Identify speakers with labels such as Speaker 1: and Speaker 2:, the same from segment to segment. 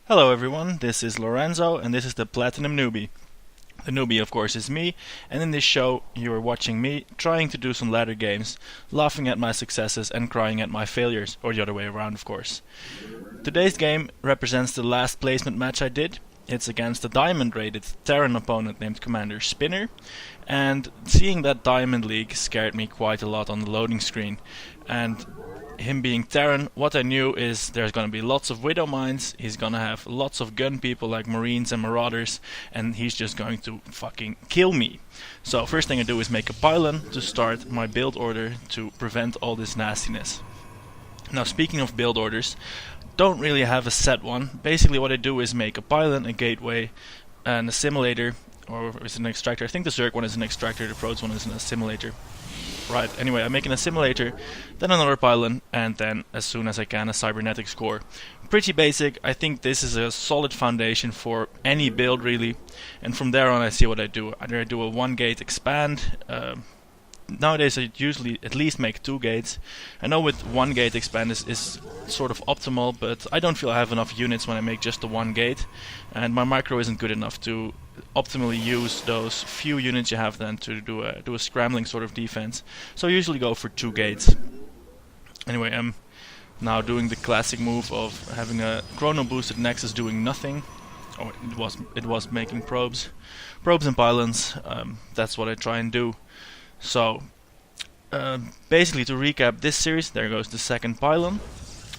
Speaker 1: Hello everyone, this is Lorenzo and this is the Platinum Newbie. The newbie of course is me, and in this show you are watching me trying to do some ladder games, laughing at my successes and crying at my failures, or the other way around of course. Today's game represents the last placement match I did. It's against a diamond rated Terran opponent named Commander Spinner, and seeing that Diamond League scared me quite a lot on the loading screen. And him being Terran, what I knew is there's gonna be lots of Widow Mines, he's gonna have lots of gun people like Marines and Marauders, and he's just going to fucking kill me. So first thing I do is make a pylon to start my build order to prevent all this nastiness. Now speaking of build orders, don't really have a set one. Basically what I do is make a pylon, a gateway, and a simulator, or is it an extractor? I think the Zerg one is an extractor, the Protoss one is an assimilator. Right, anyway, I'm making a simulator, then another pylon, and then, as soon as I can, a cybernetics core. Pretty basic. I think this is a solid foundation for any build, really. And from there on, I see what I do. Either I do a 1-gate expand. Nowadays, I usually at least make 2 gates. I know with 1-gate expand is sort of optimal, but I don't feel I have enough units when I make just the 1 gate. And my micro isn't good enough to optimally use those few units you have then to do a scrambling sort of defense. So I usually go for 2 gates. Anyway, I'm now doing the classic move of having a chrono boosted nexus doing nothing. Oh, it was making probes and pylons. That's what I try and do. So basically, to recap this series, there goes the second pylon.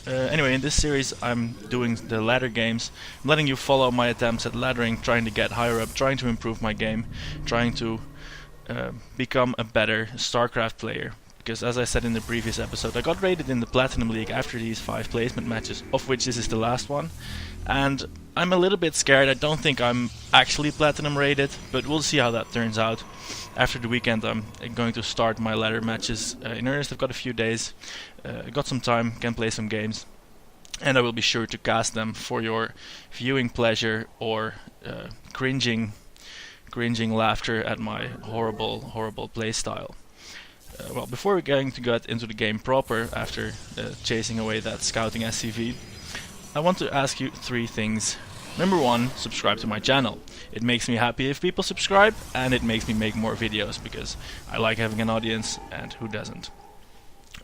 Speaker 1: Anyway, in this series I'm doing the ladder games. I'm letting you follow my attempts at laddering, trying to get higher up, trying to improve my game, trying to become a better StarCraft player. Because as I said in the previous episode, I got rated in the Platinum League after these 5 placement matches, of which this is the last one. And I'm a little bit scared. I don't think I'm actually Platinum rated, but we'll see how that turns out. After the weekend I'm going to start my ladder matches in earnest. I've got a few days, got some time, can play some games, and I will be sure to cast them for your viewing pleasure or cringing laughter at my horrible playstyle. Well, before we're going to get into the game proper, after chasing away that scouting SCV, I want to ask you 3 things. Number 1, subscribe to my channel. It makes me happy if people subscribe, and it makes me make more videos, because I like having an audience, and who doesn't?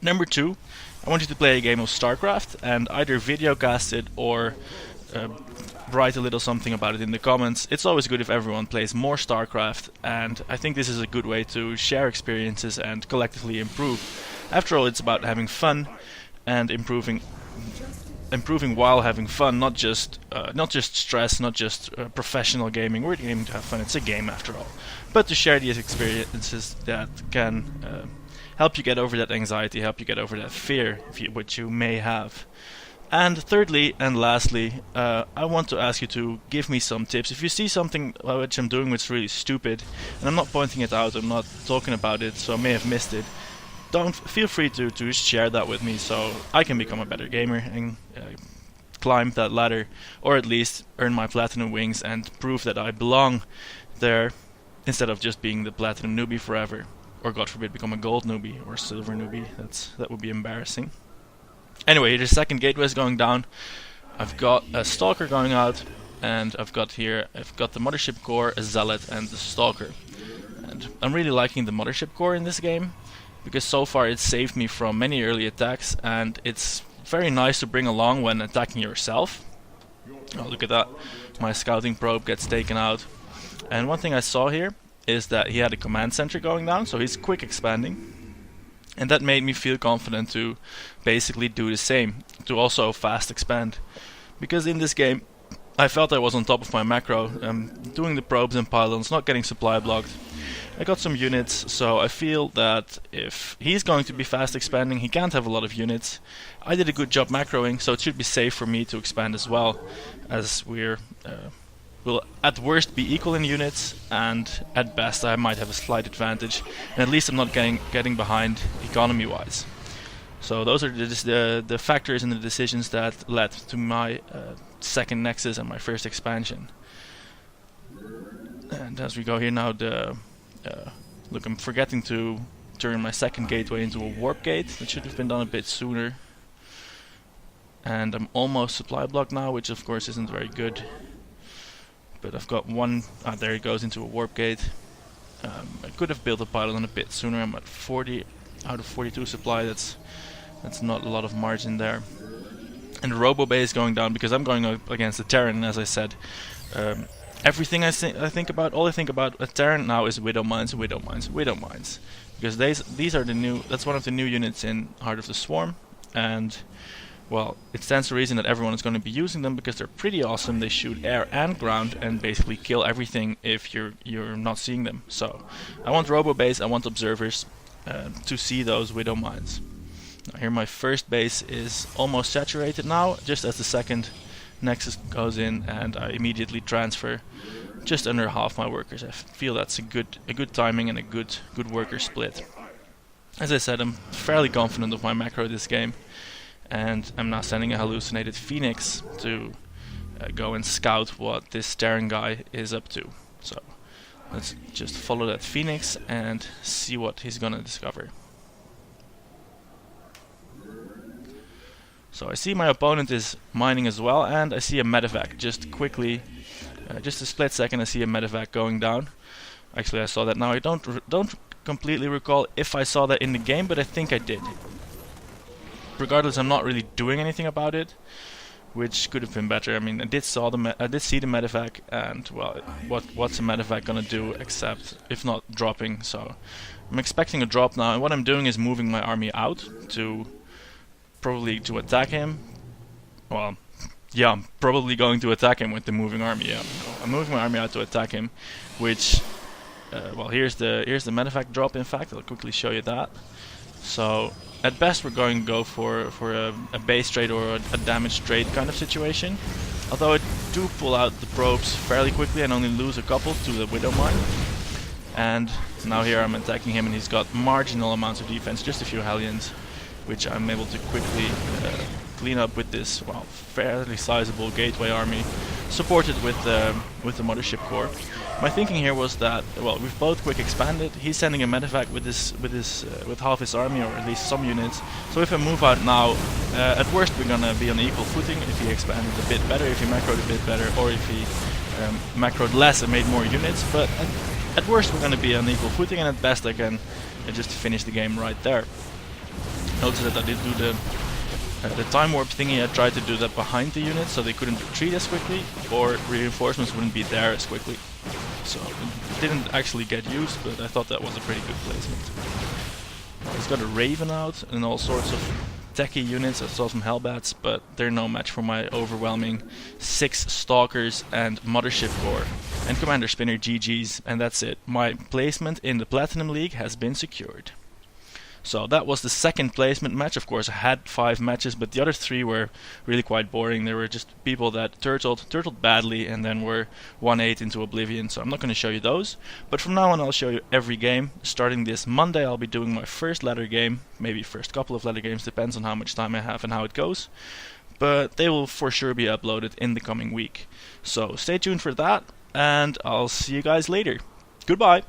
Speaker 1: Number 2, I want you to play a game of StarCraft, and either videocast it or write a little something about it in the comments. It's always good if everyone plays more StarCraft, and I think this is a good way to share experiences and collectively improve. After all, it's about having fun and improving while having fun, not just stress, not just professional gaming. We're aiming to have fun. It's a game after all, but to share these experiences that can help you get over that anxiety, help you get over that fear, which you may have. And thirdly and lastly, I want to ask you to give me some tips. If you see something which I'm doing which is really stupid, and I'm not pointing it out, I'm not talking about it, so I may have missed it, feel free to share that with me so I can become a better gamer and climb that ladder, or at least earn my platinum wings and prove that I belong there, instead of just being the platinum newbie forever, or God forbid become a gold newbie or silver newbie. That would be embarrassing. Anyway, the second gateway is going down. I've got a Stalker going out, and I've got the Mothership core, a Zealot, and the Stalker. And I'm really liking the Mothership core in this game, because so far it's saved me from many early attacks, and it's very nice to bring along when attacking yourself. Oh, look at that. My scouting probe gets taken out. And one thing I saw here is that he had a command center going down, so he's quick expanding. And that made me feel confident to basically do the same, to also fast expand. Because in this game, I felt I was on top of my macro, doing the probes and pylons, not getting supply blocked. I got some units, so I feel that if he's going to be fast expanding, he can't have a lot of units. I did a good job macroing, so it should be safe for me to expand as well, as we'll at worst be equal in units, and at best I might have a slight advantage, and at least I'm not getting behind economy-wise. So those are the factors and the decisions that led to my second nexus and my first expansion. And as we go here now, look, I'm forgetting to turn my second gateway into a warp gate. That should have been done a bit sooner. and I'm almost supply blocked now, which of course isn't very good. But I've got one. There it goes into a warp gate. I could have built a pylon a bit sooner. I'm at 40 out of 42 supply. That's not a lot of margin there. And the Robo Bay is going down because I'm going up against the Terran, as I said. Everything I think about, all I think about a Terran now is Widow Mines, Widow Mines, Widow Mines. Because these are the new. That's one of the new units in Heart of the Swarm, and well, it stands to reason that everyone is going to be using them because they're pretty awesome. They shoot air and ground and basically kill everything if you're not seeing them. So I want Robo Base, I want observers to see those Widow Mines. Now here my first base is almost saturated now, just as the second Nexus goes in, and I immediately transfer just under half my workers. I feel that's a good timing and a good worker split. As I said, I'm fairly confident of my macro this game. And I'm now sending a hallucinated Phoenix to go and scout what this Terran guy is up to. So let's just follow that Phoenix and see what he's gonna discover. So I see my opponent is mining as well, and I see a medevac just quickly, just a split second. I see a medevac going down. Actually, I saw that now. I don't completely recall if I saw that in the game, but I think I did. Regardless, I'm not really doing anything about it, which could have been better. I mean, I did see the medevac, and well, what's a medevac gonna do except if not dropping? So I'm expecting a drop now, and what I'm doing is moving my army out to probably to attack him. Well, yeah, I'm probably going to attack him with the moving army. Yeah, I'm moving my army out to attack him, which well, here's the medevac drop. In fact, I'll quickly show you that. So at best we're going to go for a base trade or a damage trade kind of situation. Although I do pull out the probes fairly quickly and only lose a couple to the Widow Mine. And now here I'm attacking him, and he's got marginal amounts of defense, just a few hellions, which I'm able to quickly clean up with this, well, fairly sizable gateway army, supported with the Mothership core. My thinking here was that, well, we've both quick expanded. He's sending a medevac with half his army, or at least some units. So if I move out now, at worst we're gonna be on equal footing. If he expanded a bit better, if he macroed a bit better, or if he macroed less and made more units. But at worst we're gonna be on equal footing, and at best I can just finish the game right there. Notice that I did do the time warp thingy. I tried to do that behind the units so they couldn't retreat as quickly, or reinforcements wouldn't be there as quickly. So it didn't actually get used, but I thought that was a pretty good placement. He's got a Raven out and all sorts of techie units. I saw some hellbats, but they're no match for my overwhelming 6 Stalkers and Mothership core. And Commander Spinner GG's, and that's it. My placement in the Platinum League has been secured. So that was the second placement match. Of course, I had 5 matches, but the other 3 were really quite boring. They were just people that turtled badly and then were 1-8 into oblivion. So I'm not going to show you those. But from now on, I'll show you every game. Starting this Monday, I'll be doing my first ladder game, maybe first couple of ladder games, depends on how much time I have and how it goes. But they will for sure be uploaded in the coming week. So stay tuned for that, and I'll see you guys later. Goodbye!